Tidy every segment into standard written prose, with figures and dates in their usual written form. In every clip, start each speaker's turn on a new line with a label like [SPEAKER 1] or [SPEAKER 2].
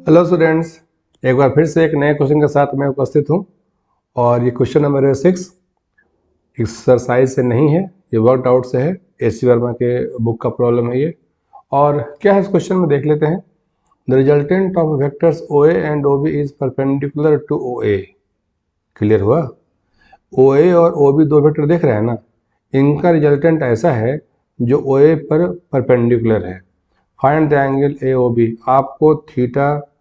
[SPEAKER 1] Hello students, एक बार फिर से एक नए क्वेश्चन के साथ मैं उपस्थित हूँ। और ये क्वेश्चन नंबर है 6, एक्सरसाइज से नहीं है, ये वर्कड आउट से है। एस.सी. वर्मा के बुक का प्रॉब्लम है ये। और क्या है इस क्वेश्चन में देख लेते हैं। The resultant of vectors O A and O B is perpendicular to O A. Clear हुआ? ओ ए और ओ बी दो वेक्टर देख रहे हैं ना, इनका रिजल्टेंट ऐसा है जो ओ ए पर परपेंडिकुलर है। Find the angle A O B, आपको थीटा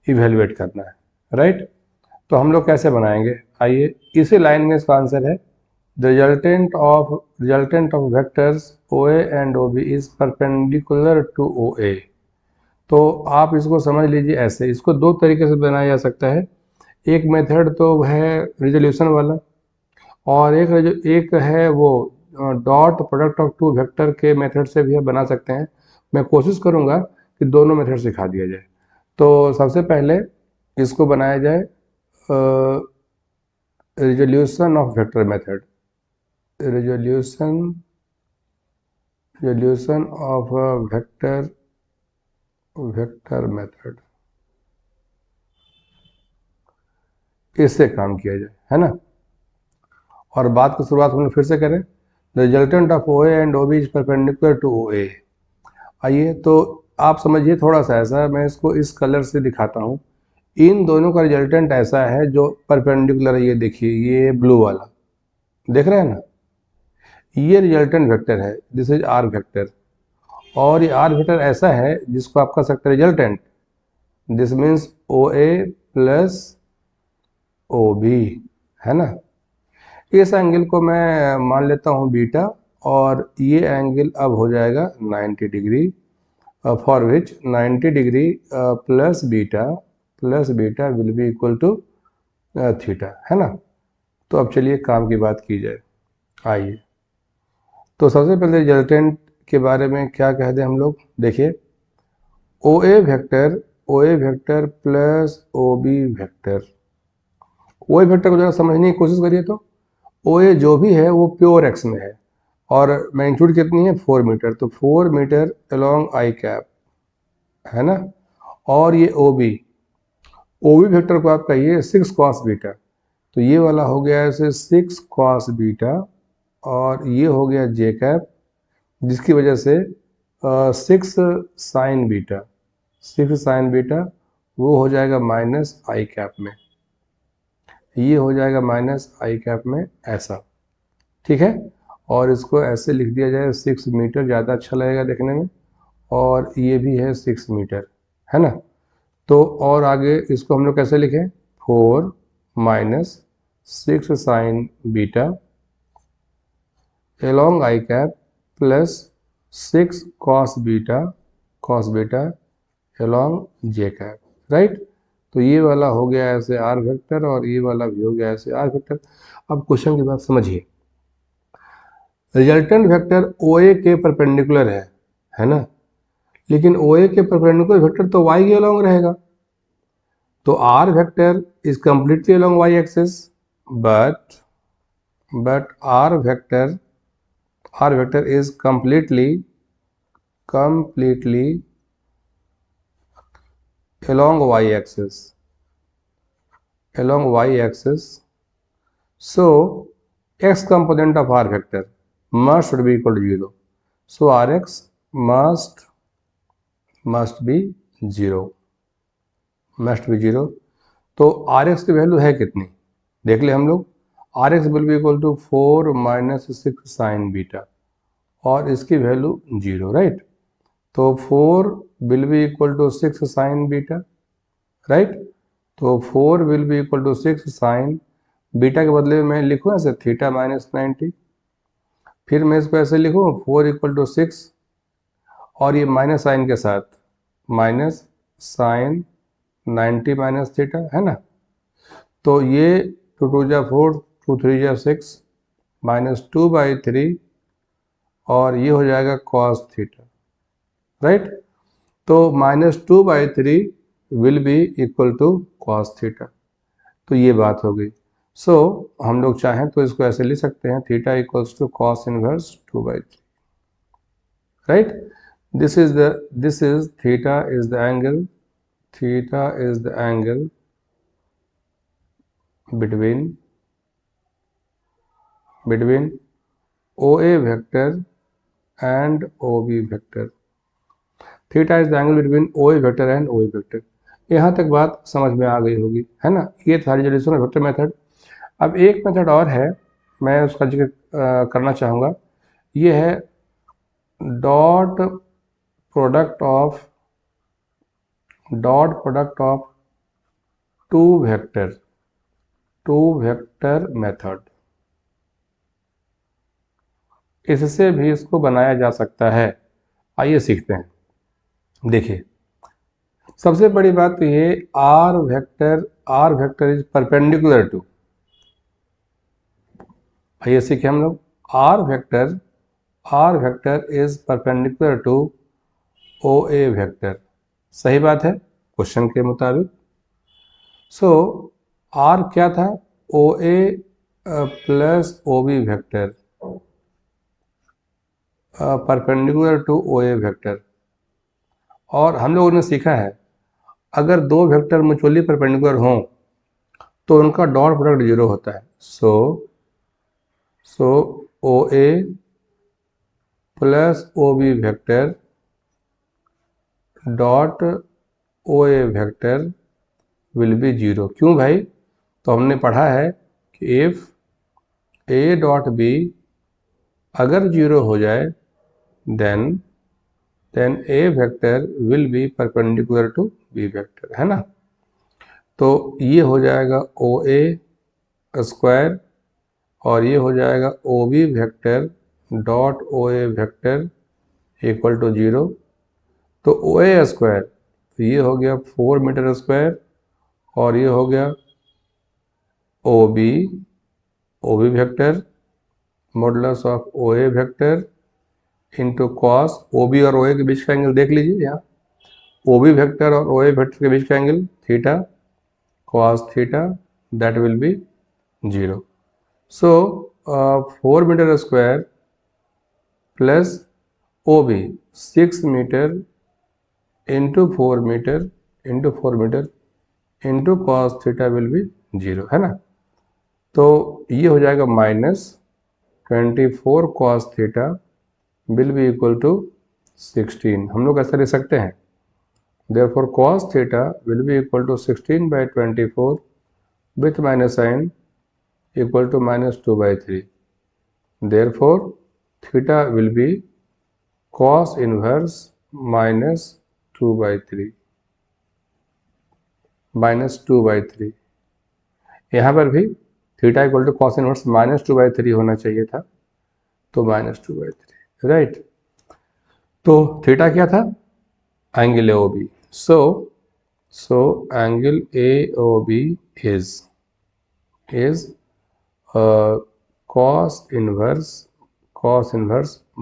[SPEAKER 1] इवेलुएट करना है, राइट। तो हम लोग कैसे बनाएंगे, आइए इसी लाइन में इसका आंसर है। The resultant of vectors O A and O B is perpendicular to O A. तो आप इसको समझ लीजिए ऐसे, इसको दो तरीके से बनाया जा सकता है। एक मेथड तो है रिजोल्यूशन वाला, और एक है वो dot product of two vector के मेथड से भी बना सकते हैं। मैं कोशिश करूंगा कि दोनों मेथड सिखा दिया जाए। तो सबसे पहले इसको बनाया जाए resolution of vector method. Resolution of vector method, इससे काम किया जाए, है ना। और बात की शुरुआत हम लोग फिर से करें। The resultant of O A and O B is perpendicular to O A. आइए तो आप समझिए थोड़ा सा ऐसा, मैं इसको इस कलर से दिखाता हूँ। इन दोनों का रिजल्टेंट ऐसा है जो परपेंडिकुलर है। ये देखिए, ये ब्लू वाला देख रहे हैं ना, ये रिजल्टेंट वेक्टर है, दिस इज आर वेक्टर। और ये आर वेक्टर ऐसा है जिसको आप कह सकते हैं resultant. This means O A plus O B, है ना। इस एंगल को मैं मान लेता हूँ बीटा, और ये एंगल अब हो जाएगा 90 degree, for which 90 degree plus beta will be equal to theta, है ना। तो अब चलिए काम की बात की जाए। आइए तो सबसे पहले रिजल्टेंट के बारे में क्या कह दें हम लोग, देखिए O A vector plus O B vector. O A vector को जरा समझने की कोशिश करिए। तो ओ ए जो भी है वो प्योर एक्स में है, और मैग्नीट्यूड कितनी है 4 मीटर, तो 4 मीटर अलोंग आई कैप, है ना। और ये ओ बी वेक्टर को आप कहिए 6 कॉस बीटा, तो ये वाला हो गया ऐसे 6 कॉस बीटा, और ये हो गया जे कैप, जिसकी वजह से 6 साइन बीटा, 6 साइन बीटा वो हो जाएगा माइनस आई कैप में, ये हो जाएगा माइनस आई कैप में, ऐसा, ठीक है। और इसको ऐसे लिख दिया जाए 6 मीटर, ज़्यादा अच्छा लगेगा देखने में। और ये भी है 6 मीटर, है ना। तो और आगे इसको हम लोग कैसे लिखें, 4 minus 6 sine beta along i cap plus 6 cos beta along j cap, right. तो ये वाला हो गया ऐसे आर वेक्टर, और ये वाला भी हो गया ऐसे आर वेक्टर। अब क्वेश्चन की बात समझिए। रिजल्टेंट वेक्टर ओ ए के परपेंडिकुलर है ना। लेकिन ओ ए के परपेंडिकुलर वेक्टर तो y के अलोंग रहेगा। तो R vector is completely along y axis, but R vector is completely along y axis. So x component of r vector must be equal to 0. So rx must be 0, तो rx की value है कितनी, देख ले हम लोग। rx will be equal to 4 minus 6 sine beta, और इसकी वैल्यू 0, राइट। तो 4 will be equal to 6 sine beta, right. तो 4 will be equal to 6 sine beta के बदले में मैं लिखूँ ऐसे थीटा माइनस 90। फिर मैं इसको ऐसे लिखूँ 4 इक्वल टू 6, और ये माइनस साइन के साथ माइनस साइन 90 माइनस थीटा, है ना। तो ये 2 2 जा 4, 2 3 जा 6, माइनस 2/3, और ये हो जाएगा कॉस थीटा, राइट। तो minus 2/3 will be equal to cos theta. तो ये बात हो गई। सो हम लोग चाहें तो इसको ऐसे लिख सकते हैं, theta equals to cos inverse 2/3, right. This is theta is the angle, theta is the angle between OA vector and OB vector. Theta is the angle between OA vector and OB vector. यहाँ तक बात समझ में आ गई होगी, है ना। ये था रिजोल्यूशन ऑफ वेक्टर मेथड। अब एक मेथड और है, मैं उसका जिक्र करना चाहूँगा। ये है dot product of two vector method. इससे भी इसको बनाया जा सकता है। आइए सीखते हैं। देखिए, सबसे बड़ी बात तो ये R vector is perpendicular to, आइए सीखे हम लोग। R vector is perpendicular to O A vector. सही बात है क्वेश्चन के मुताबिक। सो आर क्या था? O A plus O B vector perpendicular to O A vector. और हम लोगों ने सीखा है अगर दो वेक्टर म्यूचुअली परपेंडिकुलर हों तो उनका डॉट प्रोडक्ट 0 होता है। So O A plus O B vector dot O A vector will be 0। क्यों भाई? तो हमने पढ़ा है कि इफ ए डॉट बी अगर 0 हो जाए then A vector will be perpendicular to B vector, है ना। तो ये हो जाएगा ओ ए स्क्वायर और ये हो जाएगा O B vector dot O A vector equal to 0। तो ओ ए स्क्वायर तो ये हो गया 4 मीटर स्क्वायर और ये हो गया O B vector modulus of O A vector into cos. O B और ओ ए के बीच का एंगल देख लीजिए, यहाँ ओ बी वेक्टर और ओ ए वेक्टर के बीच का angle theta, cos theta, that will be 0। So 4 metre square plus O B 6 metre into 4 metre into cos theta will be 0, है ना। तो ये हो जाएगा -24 cos theta will be equal to 16। हम लोग ऐसा लिख सकते हैं therefore cos theta will be equal to 16/24 with minus sign equal to -2/3. Therefore theta will be cos inverse -2/3 -2/3। यहाँ पर भी theta equal to cos inverse -2/3 होना चाहिए था, तो -2/3, राइट। तो थीटा क्या था? Angle O B. So angle AOB is cos inverse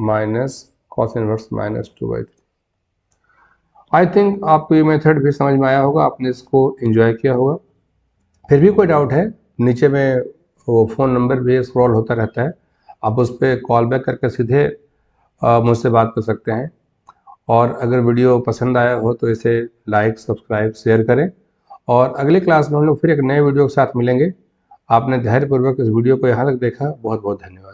[SPEAKER 1] -2/3। I think आपको ये मेथड भी समझ में आया होगा, आपने इसको एंजॉय किया होगा। फिर भी कोई डाउट है, नीचे में वो फ़ोन नंबर भी स्क्रॉल होता रहता है, आप उस पर कॉल बैक करके सीधे मुझसे बात कर सकते हैं। और अगर वीडियो पसंद आया हो तो इसे लाइक, सब्सक्राइब, शेयर करें। और अगली क्लास में हम लोग फिर एक नए वीडियो के साथ मिलेंगे। आपने धैर्यपूर्वक इस वीडियो को यहाँ तक देखा, बहुत बहुत धन्यवाद।